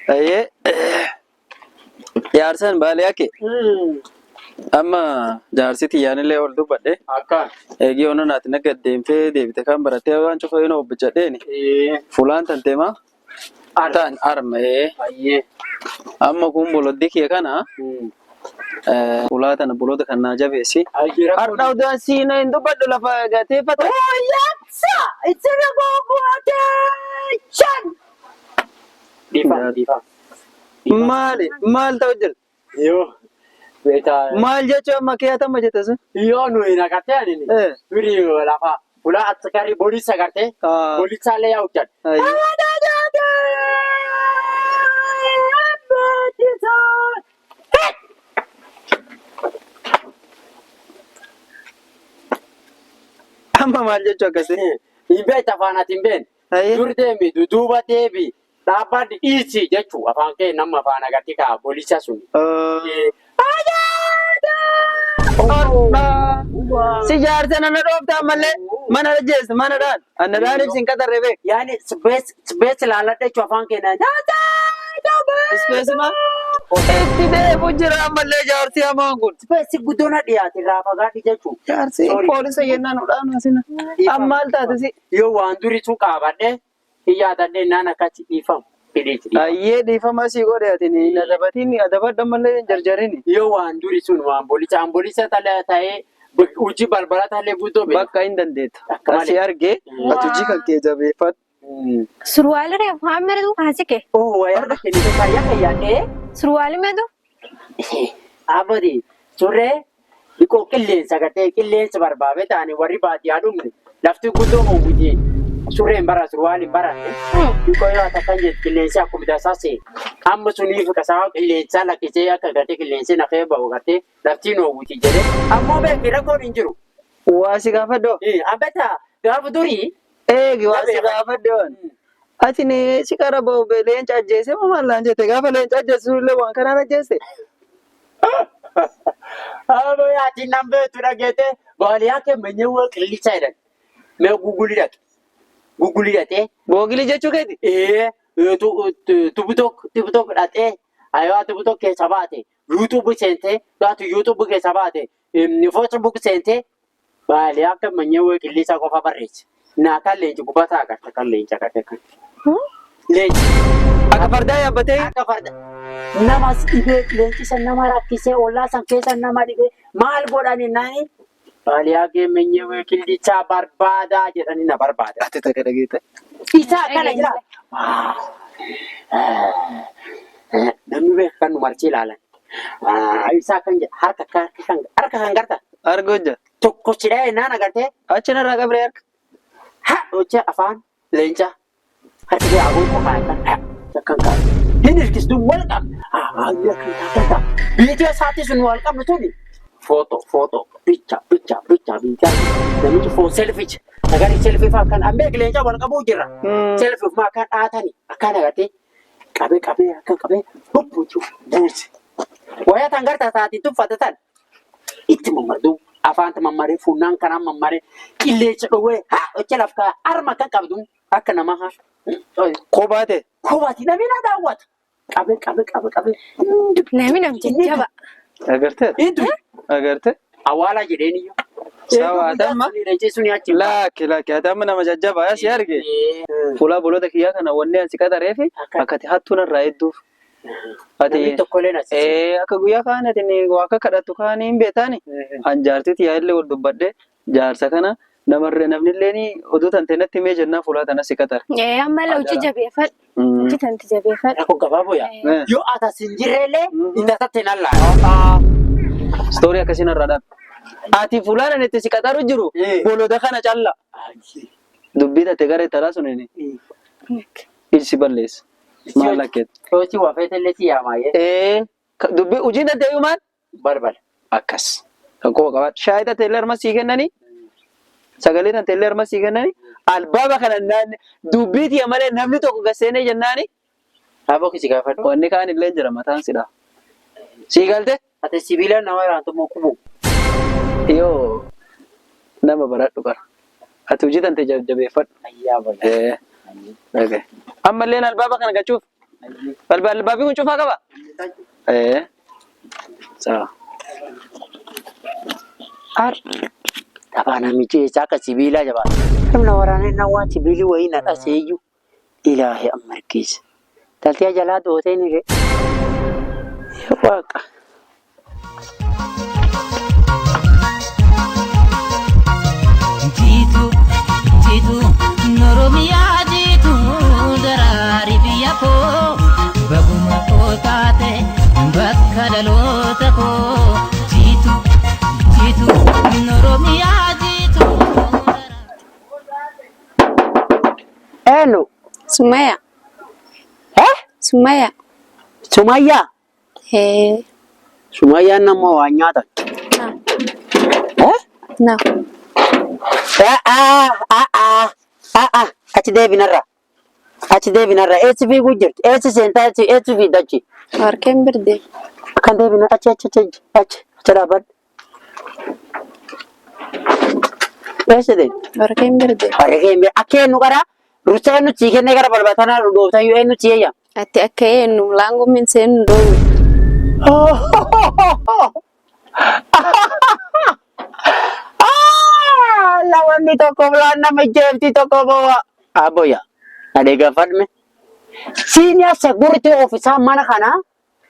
Aye. Jaarsan baale yake. Amma jaarsiti yaanillee ol dubbadhe. Akkaan. Eegii ono naati naggaddeemtee deebite kan barattee waan cufa yoo obbijadheeni. Fulaan tanteema. Tan armee. Ayyee. Amma kun boloddi kee kana. Fulaa tana boloda kan naa jabeessi. Har'a udaan siina hin dubbadhu lafa gateeffata. Yatsa! It's a revolution! Difa. Maal ta'u jira? Yoo. Beekaa. Maal jechuun amma keeyatama jette sun? Yoo nuyi naqatee ani. Firii lafa fulaa asakarii boolisa agartee. Boolisaallee yaa hojjan. Amma maal jechuun akkasii? Hin beektu afaan ati hin beekne. Dur deemi duuba deebi. Dhaabbaddi dhiisi jechuun afaan kee nama afaan agartee kaa boolisa sun. Si jaarsa nana dhooftaa malee mana jees manadhaan annadhaan ibsin qaxarre beek. Yaani space laaladha jechuun afaan keenyaa. Space maa? Itti deebi'u jira malee jaarsi hamaan kun. Space guddoona dhiyaate irraa fagaadhi jechuun. Jaarsi poolisa yennaan udhaan asina. Amma maal taatisi? Yoo waan duriitu qaabadhe hiyyaatadhe naan akkasi dhiifamu. Ayyee dhiifama asii godhe ati adabatiin adabadha malee jarjarini. Yoo waan duri sun waan boolisa ta'ee hojii balbala ta'ee guutuu beeku. Bakka hin dandeetta. Asii argee ati hojii kan kee jabeeffadhu. Surwaali reefu hammeetu haasike. Wayyaa kennite fayyaa. Surwaali meetu? Abadi surree dhiqoo qilleensa gartee qilleensa barbaade ta'anii warri baadiyyaa dhumne lafti guddoo hawwiti. Surreen bara surwaaliin baranne. Dhiqoo yoo ta'an jettu qilleensi akkuma tasaase amma suniif kasaa qilleensa lakkisee akka gartee qilleensi nafee bahu gartee laftiin hawwiti jedhee ammoo beekni rakkoon hin jiru. Waasi gaafadhoo? Abata gaafa durii. Eegi waasi gaafadhoon. Ati si qara bahu leenca ajjeese moo maallaan jette gaafa leenca ajjeesullee waan kanaan ajjeese? Ati nan beektu dhageete baaliyaa keemanyee waa qillisa jedhan. Mee gugulii dhaqe. Gugulii dhaqee. Googilii jechuu keeti? Tubu tokko dhaqee ayyaa tubu tokko keessa baate yuutuubii seentee dhaatu yuutuubii keessa baate feesbuuk seentee baaliyaa keemanyee waa qillisa qofa barreesse. Naa kan leenci gubataa agarta kan leenci agartee kan. Leenci. Akka fardaa yaabbatee? Akka fardaa. Nama dhibee leenci san nama rakkisee ollaa san keessa nama dhibee maal godhani nani? Baaliyaa keemanyee waa qillisa barbaadaa jedhani na barbaada. Ati takka dhageetta. Isaa kana jira. Namni beeku kan nu marchii ilaalan. Isaa kan jedha harka kan garta. Arga hojja. Tokko cidhaa naan agartee. Achi narraa qabree harka. Hojja afaan leenca harka kee abuun kan hin hirkistu wal qabna. Biitee isaatti sun wal qabnu tuni. Foto bicha biitaa namichi foon selficha nagari selfii faa kan ammee leenca wal qabuu jirra. Selfii maa kan dhaatani akkaan agartee qabee akka qabee hubbuutu buusi. Wayyaa tan gartaa taatiin tuffatatan itti mammaduu. Afaan mammaree fuunnaan kanaan mammaree qilleensa dhowwee hojja lafkaa arma kan qabdu akka namaa Kobaate. Kobaati namni na daawwata. Qabee. Namni namtichi jaba. Agartee? Agartee? Awwaala jedheeniyyuu. Sawaadama. Laakki atama nama jajjabaa si arge. Fuula boloota kiyyaa kana wanni ansi qaxareefi akkati hattuun irraa hedduuf. Namni tokkollee na siise. Akka guyyaa kaanatiin akka kadhattu kaanii hin beektaani. An jaartitti yaa'illee wal dubbadde jaarsa kana namarree namnillee oduu tantee natti himee jennaan fuula tana si qaxare. Amma hojii jabeeffadhu. Hojii tanti jabeeffadhu. Kun gabaaboo yaa. Yoo atas hin jirreellee inni asatti hin allaa. Istoorii akkasiin irraa dhaab. Ati fuulaan itti si qaxaru jiru boloota kana calla. Dubbii tattee gara itti alaasuun ilsi balleessa. Maal akkeetti? Hojii waa feetellee si yaamaayee. Dubbii hojii tattee yumaan? Balbala. Akkas. Kan qofa qabaatu. Shaayii tattee illee harma sii kennanii? Sagalee tattee illee harma sii kennanii? Albaaba kana dubbiitii malee namni tokko gasseenee jennaani? Aboo kisi gaafadhu. Wanni kaan illee jira mataan sidha. Sii galte? Ati sibiila nama raantu moo kubu? Yoo nama baradhu qara. Ati hojii tantee jabeeffadhu. Ayyaa baga. Ammallee albaaba kana galchuuf Balbaabii kun cufaa qaba? Sawa. Taphaa namichi eessaa akka sibiilaa jabaa. Namni waraanaa inni waan sibiilii wayii na dhaseeyyuu. Ilaahi amma harkiisa. Taltee jalaa dootee ni ga'e. Waaqa. Jitu Oromiyaa jitu daraari biyya koo baguma koo taate bakka dhaloota koo jitu Oromiyaa jitu. Eenyu? Sumaya. Sumaya. Sumayyaa? Sumayyaan nama waa nyaatan. No. Achi deebinarra. Eessi fiiguu jirti? Eessi seentaa eessi fiidachi? Warqeen birdee. Akkan deebina achi dhaabbadhu. Eessi deebi? Warqeen birdee. Akka eenyu qaraa? Rusa eenyu sii kennee gara balbatanaa dhugootayyuu eenyu sii eeyyaa? Ati akka eenyu laangoo min seenu dhoowwe. Lawanni tokko bilaan nama jeefti tokko bowa. Aboya. Adee gaafadme. Senior security officer mana kana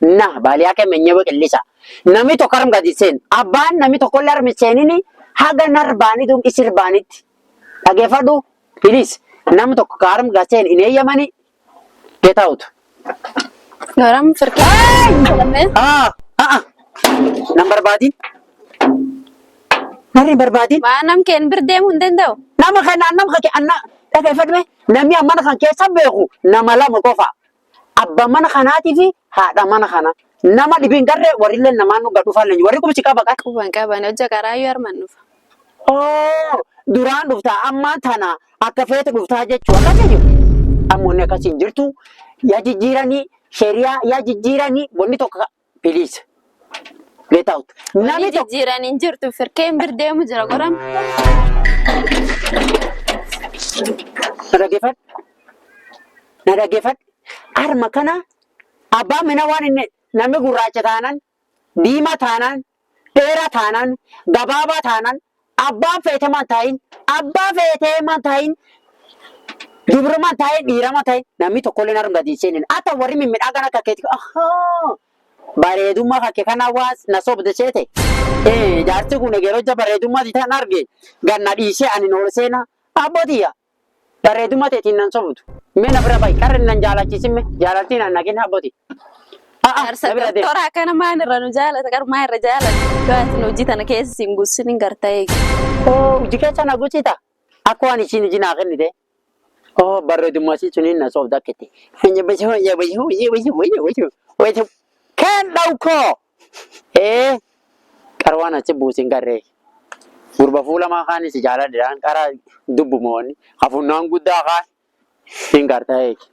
na baaliyaa keenya qillisa. Namni tokko arm gadi seen. Abbaan namni tokko illee armi seenini haga narbaanii tun isir baanitti. Dhageeffadhu. Please. Namni tokko arm gadi seen hin eeyyamani. Get out. Garam firqee. Nambar baadii. Nari barbaadin. Maanam keen birdeemuu hin danda'u. Nama kana dhageeffadme namni mana kan keessa beeku nama lama qofa. Abbaan mana kanaatii fi haadha mana kana. Nama dhibiin garree warrillee namaan nu gadhuufaa leenji. Warri qubsi qaba qaba. Qaban hojja karaayyuu arman dhufa. Duraan dhuftaa ammaan tana akka feete dhuftaa jechuudha. Akkasii jiru. Ammoonni akkasii jirtu yaa jijjiiranii sheriyaa yaa jijjiiranii wanni tokko biliisa. Get out. Nami jijjiiranii hin jirtu firqeen birdeemu jira godham. Na dhageeffadhu. Harma kana abbaan mina waan inni namni gurraacha taanaan, diimaa taanaan, dheeraa taanaan, gabaabaa taanaan, abbaan feetemaan taayin, abbaa feetemaan taayin, dubrumaan taayin, dhiiramaan taayin, namni tokkollee harma gadi seenin. Ata warri mimmidhaan akka keetti. Bareedummaa fakkii kana waan na sobde seete. Jaarsi kun yeroo bareedummaa tiitaan arge ganna dhiisee ani nool seena abbootiya. Bareedummaa teetiin nan sobdu. Mee na bira bayi qarri nan jaalachiisimme jaalaltiin an nagin abbooti. Toora akkana maan irra nu jaalata qarmaa irra jaalata. Gaatiin hojii tana keessa siin guusin hin gartaa eegi. Hojii keessa na guusita. Akka waan ishiin hojii naa kennite. Bareedummaa isii suniin na sobda akkatti. Kan dauko. Karwan achi buusin garee. Gurba fuula maakaan si jaaladhaan karaa dubbumoonni. Hafuunaan guddaa kaan. Hin gartaa eegi.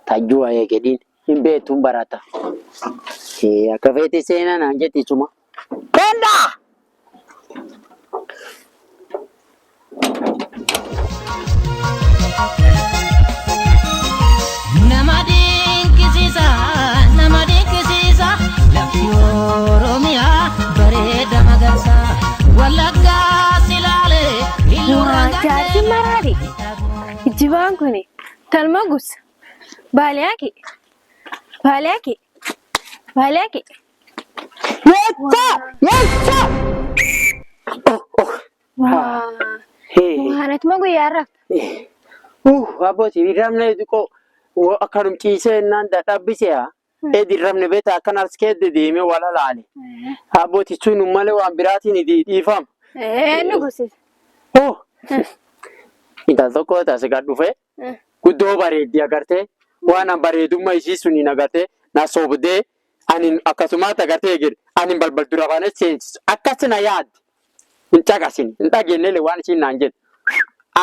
Tajjuu eegediin hin beektuun barata. Akka feeti seenaa naan jetti suma. Kendaa! Jaarsi maraadi. Ijjibaan kuni talma gus. Baaliyaaki. Yecha! Waanatuma guyyaa rafta. Abbooti dirramne xiqqoo akkanum ciisee naan dadhabbisee dirramne beektaa akkan as keessa deemee wal alaale. Abbooti sun malee waan biraatiin dhiifama. Nu gusisa. Intal tokko taasise gad dhufee guddoo bareeddii agartee waan bareedummaa ishii suniin agartee na sobdee ani akkasumas agartee eegale ani balbal dura baanee seensisu akkasina yaadde hin caqasin hin dhageenyele waan ishiin naan jedhu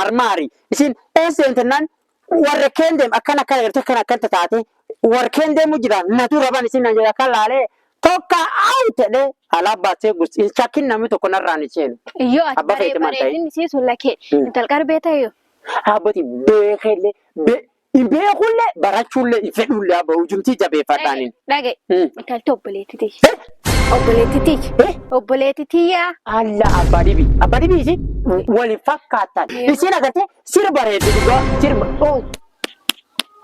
armaari isin eesseentinaan warra kendeem akkana akkana agartee akkana akkanta taate warra kendeemu jira natu raban isin naan jedhu akka laalee tokko aawutedhe alaabbaatee guutuu shakkiin namni tokko narraan isheen. Iyyoo ati bareedin isii sun lakkee intal qarbee ta'eeyo. Abbooti beekelee Imbee kulle barachulle ifedhulle abba ujumti jabeeffadhaanin. Dhage. Intalti obboleettiiti. Obboleettiiti yaa. Alla abbaa dhibii isin waliin fakkaatan. Isin agartee sirba bareedu dhugaa sirba.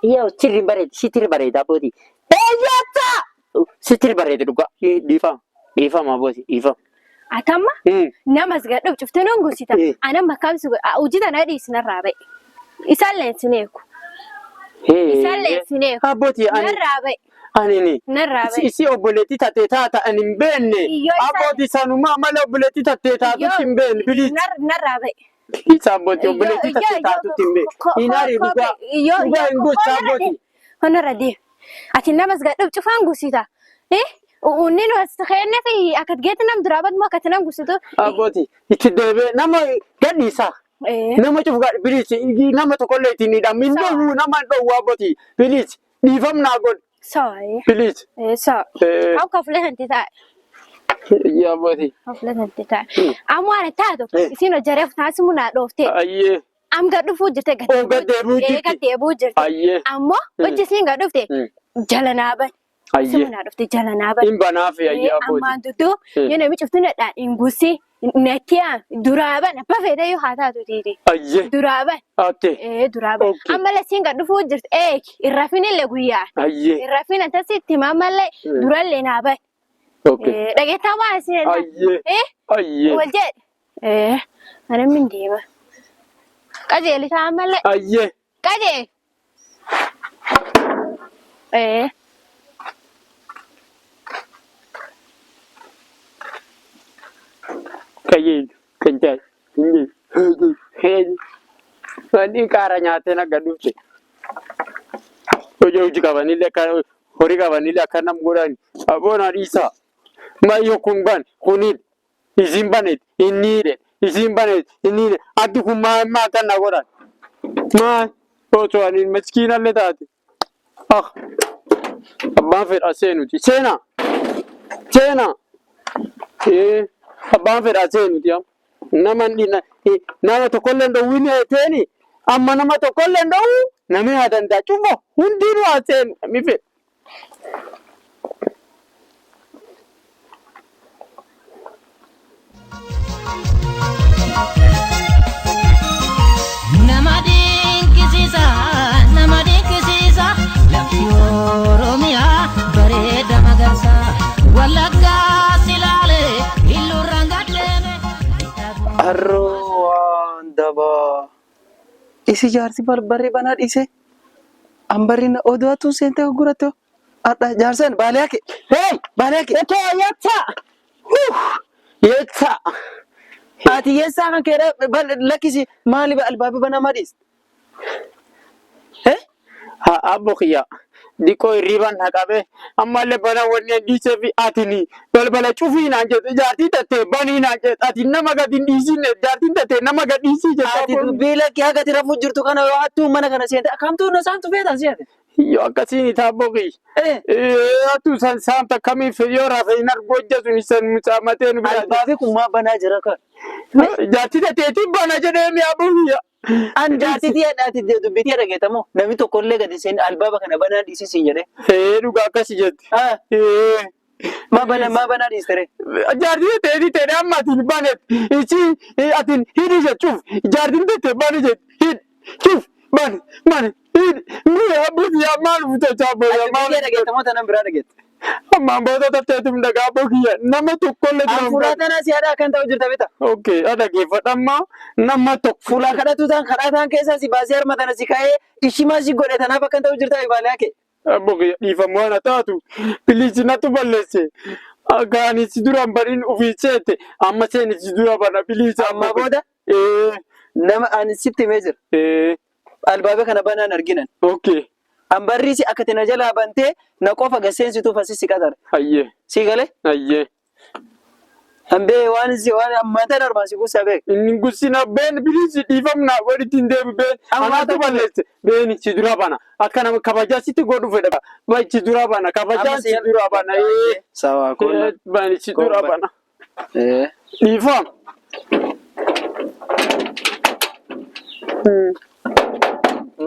Yoo sirri bareedu sitiri bareeda abbooti. Eeyyata sitiri bareedu dhugaa dhiifama abbooti dhiifama. Atamma nama asgadhuuf cuftee noon gorsita. Anan bakkaamsi hojii tana dhiisnarraa ba'e. Isaan leensineeku. Abbooti narraa ba'e. Anini. Narraa ba'e. Isi obboleettii taatee taata ani hin beekne. Abbooti sanumaa mala obboleettii taatee taatutti hin beekne biliis. Narraa ba'e. Isa abbooti obboleettii taatee taatutti hin beekne. Inaari dhugaa hin gocha abbooti. Honarra deema. Ati nama asgadhuuf cufaan gorsita. Unni nu as kenne fi akkat geetti nam duraa badmoo akkatti nam gursitu. Abbooti itti deebee nama gadhiisa. Nama cufu biliis nama tokkollee ittiin hidhamu hin dhowwu nama hin dhowwu abbooti biliis dhiifamnaa godhu. Sawa. Biliis. Sawa. Au kaflee hanti taa'e. Yaa abbooti. Kaflee hanti taa'e. Ammoo ani taatu isin hojjareef taasisu naa dhooftee. Ayyee. Am gadhufuu jirte gaddeebuu jirte. Ayyee. Ammoo hojji isiin gadhufte jala naa bane. Ayyee. Simuna dhufte jala naa bane. Hin banaafi ayyee abbooti. Ammaan tuttuu yoo nami cuftu nadhaan hin gusii. Nettiyaa duraaban abba fedha yoo haa taatu tiiti. Ayyee. Duraaban. Ate. Duraaban. Amma lasiin gadhufuu jirti irrafinillee guyyaa. Ayyee. Irrafina tasitti mamallee durallee naa bane. Dhageettaa waan isin. Ayyee. Ayyee. Wal jedhe. Ana min deema. Qajeelisaa ammallee. Ayyee. Qajeel. Kayyee kan jaay. Wanni kaara nyaatee naga dhufte. Hojii qabanillee akka horii qabanillee akka nam godhani. Aboona dhiisaa. Mayyoo kun ban kunil isin banet inni isin banet inni addi kun maa kan na godhan. Maa otoo ani miskiinallee taate. Abbaan fedha seenuti. Seena. Abbaan fedha seenuti amma. Nama tokkollee dhowwin teeni amma nama tokkollee dhowwu namni haa danda'a cufa hundinuu haa seenu mi fedha. Nama dinqisiisa lafti Oromiyaa bareeda magarsa Wallaggaa silaalee illuurraan gaddeeme. Arroo waan dabaa. Isi jaarsi barbaree banaa dhiise. Ambarina oduutu seentee gurguratte. Adda jaarsan baaleeke. Baaleeke. Yeessa. Ati yeessaa kan keera lakkisi maali albaabii banaa madis. Abbo kiyya dikoo hirriban haqabe ammallee bana wanni dhiisee fi atini balbala cufii naan jedhu jaartii tattee banii naan jedhu ati nama gadi hin dhiisine jaartiin tattee nama gadi dhiisii jedhu. Ati dubbii lakkii hagati rafuu jirtu kana yoo hattuu mana kana seente akkamtuu na saamtu feetan seente. Yoo akkasiin taaboo kiyya. Hattuu san saamta kamiif yoo rafe hin argojja sun isan mucaamatee nu bira. Albaabii kun maa banaa jira kan. Jaartii tatteetiin bana jedhee mi abbo kiyya. An jaartii ati dubbitii dhageetamoo namni tokkollee gadi seen albaaba kana banaa dhiisisiin jedhee. Dhugaa akkasi jetti. Maa banaa dhiistere. Jaartii tatteetii ta'ee amma atiin banet ichi atiin hidhi jechuuf jaartiin tattee bani jetti hidhi bani hidhi mi'a abbuutii maal fuutachaa booda maal. Dubbitii dhageetamoo tanan biraa dhageette. Ammaan booda tatteetum dhagaa bokiyya nama tokkollee jira. Fuula tanaa si haadha kan ta'u jirta bita. Okay, dhageeffadhammaa nama tokko. Fuula kadhatu ta'an kadhaa ta'an keessaa si baasee harma tana si kaa'ee ishimaa si godhe tanaaf akkan ta'u jirta ibaalee hake. Bokiyya dhiifamu waan taatu biliisi natu balleesse. Gaani si duraan bariin ofii seete amma seeni si dura bana biliisi. Amma booda nama ani sitti mee jira. Albaabee kana banaan arginan. Okay. Ambarri si akka tina jalaa bantee na qofa gaseensituuf asii si qatare. Ayyee. Si galee? Ayyee. Hambee waan ammantaan armaan si guusaa beek. Inni gussina been biliisi dhiifamnaa walitti hin deebi been. Ammaatu balleesse. Beeni si dura bana. Akka nama kabajaa sitti godhu fedha. Baay'ee si dura bana. Kabajaan si dura bana. Sawa kun. Baay'ee si dura bana. Dhiifam.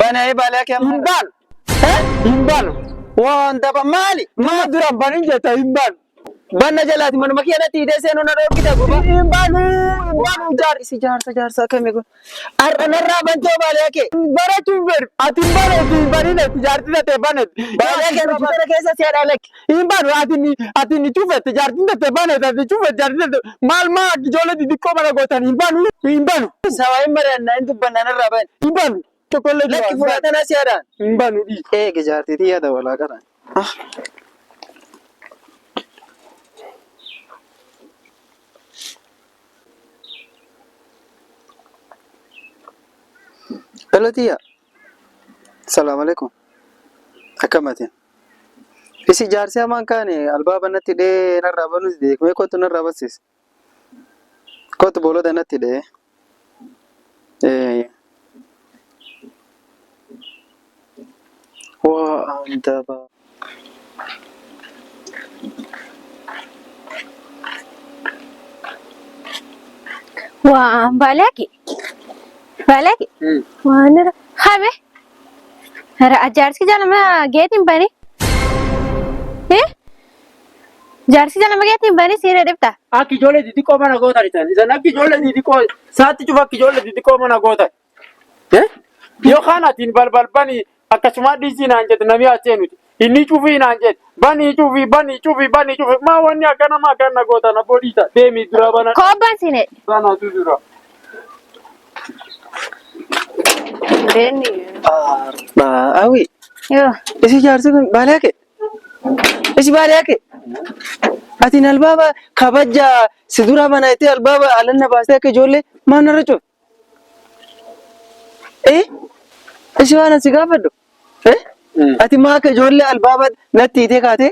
Bana balake Himban. Himban. wanta ba mali Ma dura banin jeta himban. banna jalati man makiyana ti dese no na do kita goba Himbanu. jar isi jar sa kame go arra banjo balake Bara tumber. Atin bana himbanine tijarti na te banet. balake no kitara kesa si ada lek Himbanu atini chufe tijarti na te banet. Ati chufe tijarti na te mal ma kijole di dikko mana gotan himbanu. sawai mare na indu banna na raban Himbanu. Chokolle lek furata na si ada himbanu di. ke jarti ti ada wala kana Hello Tia. Assalamualaikum. Akamatin. Isi jaarsi aman kaane albaaba natti dhee narraa banus deekmee kootu narraa barsiis. Kootu boolota natti dhee. Waa anta ba. Waa balaki. Balaki. Waan khabe. Hara ajaarsi jalama geetin bani. Jaarsi jalama geetin bani siire dhibta. Aki ijoollee xixiqqoo mana gootanisan. Isan akka ijoollee xixiqqoo saatti cufa akka ijoollee xixiqqoo mana gootan. Yookaan atiin balbal bani akkasuma dhiisii naan jette namni as seenuti. Inni cufii naan jette banii cufii maa wanni akka nama akkana gootan abboo dhiisa deemii dura bana. Kobbaan siine. Banatu dura. Deeni. Awi. Yoo. Isi jaarsi kun baaleake. Isi baaleake. Atiin albaaba kabaja si dura banaayitee albaaba alanna baastee akka ijoollee maan narra cuuf. Isi waan asi gaafadhu. Ati maa akka ijoollee albaaba natti hiitee kaatee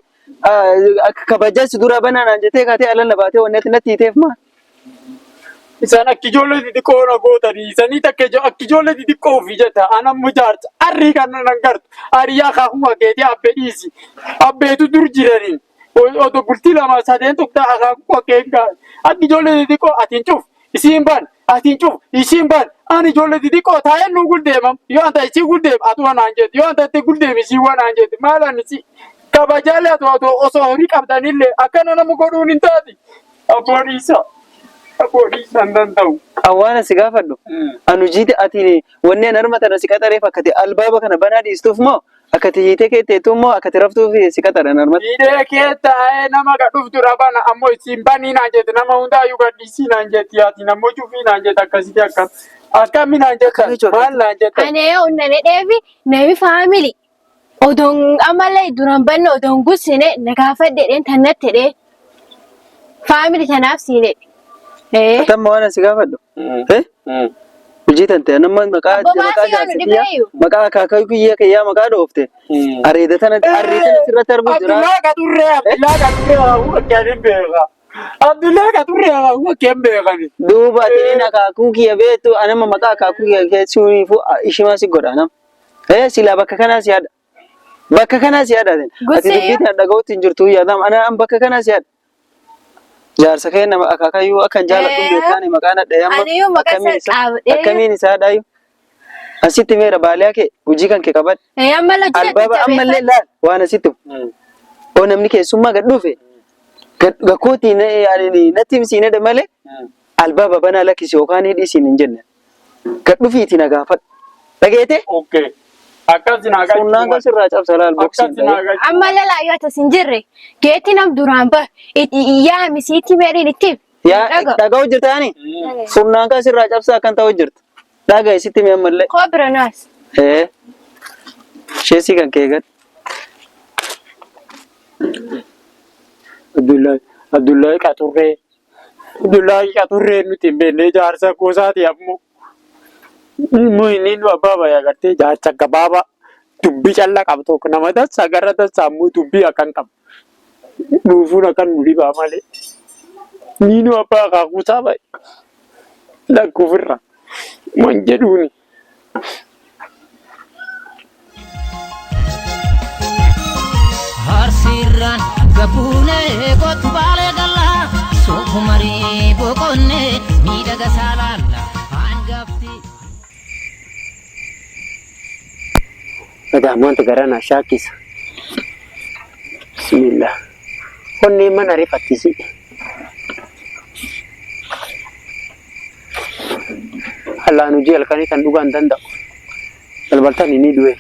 kabajaa si dura banaan jettee kaatee alanna baatee wanni ati natti hiiteef maa? Isan akka ijoollee xixiqqoo na gootanii isanii takka akka ijoollee xixiqqoo ofii jetta anammu jaarsa arrii kan nan gartu ariyaa akaakuma keetii abbee dhiisi abbeetu dur jiraniin oto bultii lama sadeen tokko akaakuma keekaa akka ijoollee xixiqqoo atiin cuf isiin ban ani ijoollee xixiqqoo taa'ee nu guldeemam yoo anta isii guldeem atuma naan jetti yoo anta itti guldeem isii waan naan jetti maalaan isii kabajaalee atu osoo horii qabdanillee akkana nama godhuun hin taati abboodhiisa. Abboodhiisaan danda'u. Awwaana si gaafadhu. Anu jiite ati wanneen harma tana si qaxareef akkati albaaba kana banaa dhiistuuf moo akkati hiitee keetteetu moo akkati raftuuf si qaxaran harmatti? Hidhee kee taa'ee nama gadhuftu rabana ammoo isiin banii naan jette nama hundaayyuu gadhiisii naan jetti ati nammoo cufii naan jette akkasitti akkami naan jettan maal naan jettan. Ani yoo unnane dheefi nami faamili. Odoon amallee duraan banne odoon gussine na gaafadheedheen tannatti dhee. Faamili tanaaf siine. Atamma waan asi gaafadhu. Hojii tante nama maqaa jaarsiyaa maqaa akaakayyuu kiyyee kiyyaa maqaa dhoofte. Areeda tana sirratti arguu jira. Abdullaa Qaxurree wakkeen beeka. Abdullaa Qaxurree wakkeen beekani. Duuba ati akaakuu kiyya beektu anama maqaa akaakuu kiyya keessuuniifuu ishima si godha nam. Silaa bakka kanaas yaada. Bakka kanaas yaada. Ati dubbii tana dhaga'uutti hin jirtu yaadam ana bakka kanaas yaada. Jaarsa kee nama akaakayyuu akkan jaaladhu beekaani maqaan adda akkamiin isaa dhaayu. Asitti meera baaliyaa kee hojii kan kee qabadhu. Albaaba ammallee laal waan asitti oo namni keessummaa gad dhufe gakkootii natti himsiine malee albaaba banaa lakkisi yookaan hidhiisiin hin jenne. Gad dhufiitii na gaafadhu. Dhageete? Akkasi naa gachi. Funnaan kan sirraa cabsa laal boksiin. Amma lalaa yoo tas hin jirre geetti nam duraan ba yaa misiitti meeriin ittiif. Yaa dhaga'u jirtaani? Funnaan kan sirraa cabsa akkan ta'u jirtu. Dhagaa isitti mee ammallee. Koo biranaas. Sheesii kan kee gad. Abdullaa Qaxurree nuti hin beekne jaarsa goosaati ammoo. Inni nu abbaa bayaa gartee jaarsa gabaabaa dubbii callaa qabu tokko nama dansaa gara dansaa ammoo dubbii akkan qabu. Dhuufuun akkan nu dhibaa malee. Inni nu abbaa akaakuusaa baye. Lakkuufirra. Man jedhuuni. Harsiirraan gabuunee kootu baalee gallaa soofumarii boqonnee miidhaga saalaallaa hangafti. Madaamwanta garana shaakisa. Bismillah. Konni mana rifattisi. Hallaan hojii halkanii kan dhugaan danda'u. Balbaltaan inni du'e.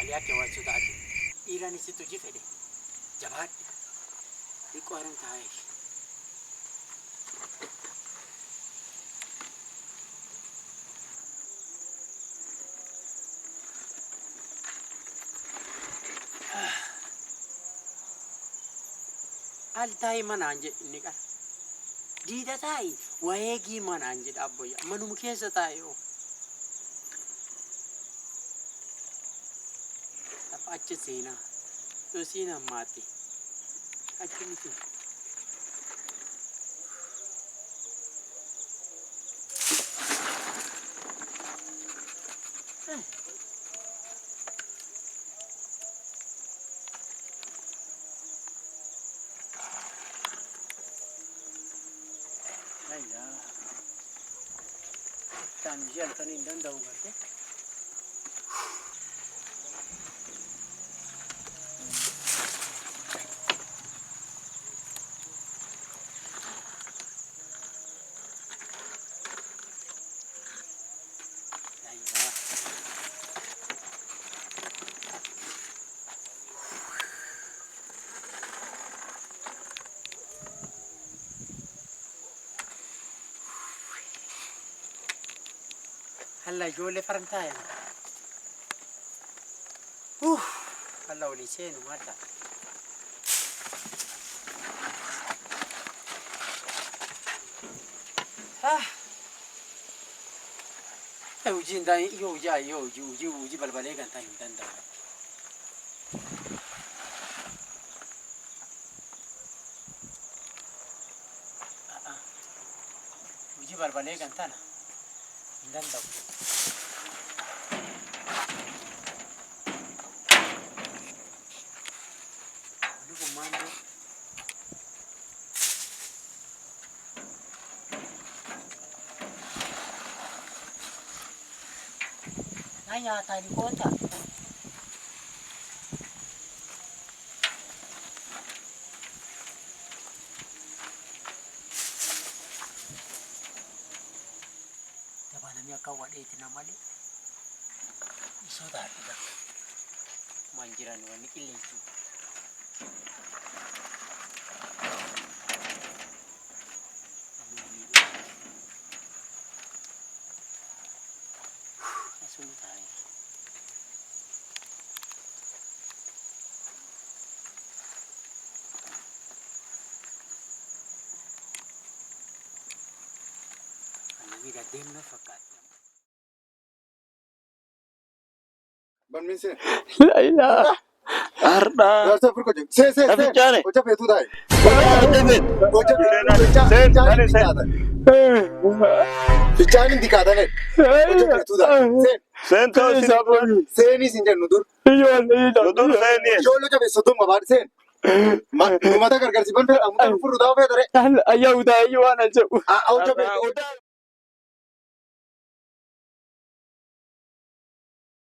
Aliyaake waan sodaate dhiiraan isitti hojii fedhe jabaadhe xiqqoo haran taa'ee. Al taa'ee manaan jedhe inni qara. Diida taa'ee wayeegii manaan jedhe abboyya manuma keessa taa'ee oo. Achi seenaa yoo seenaa maatii achi miti. Kan jalkan hin danda'u garte. Halla ijoollee farantaaya. Halla olii seenu madda. Hojiin hojii balbalee kan ta'e hin danda'amu. Hojii balbalee kan tana hin danda'amu. Naya tadi kota. Tabanamnya kau ada itu namanya. Saudara dah. Manjiran wani kilencu. Suntai. Ini gading na fakat. Banmin se. Laila. Arda. Rasa fur ko je. Se. Afichane. Ocha petu dai. David. Ocha Fichani dikada ne. Ocha petu dai. Sen to Se ni sinja nudur. Nudur seni. Yolo cha beso dum gabar se. Mata kar si ban fer amuta fur daw fe dare. Ayau da ayuana. Ocha petu.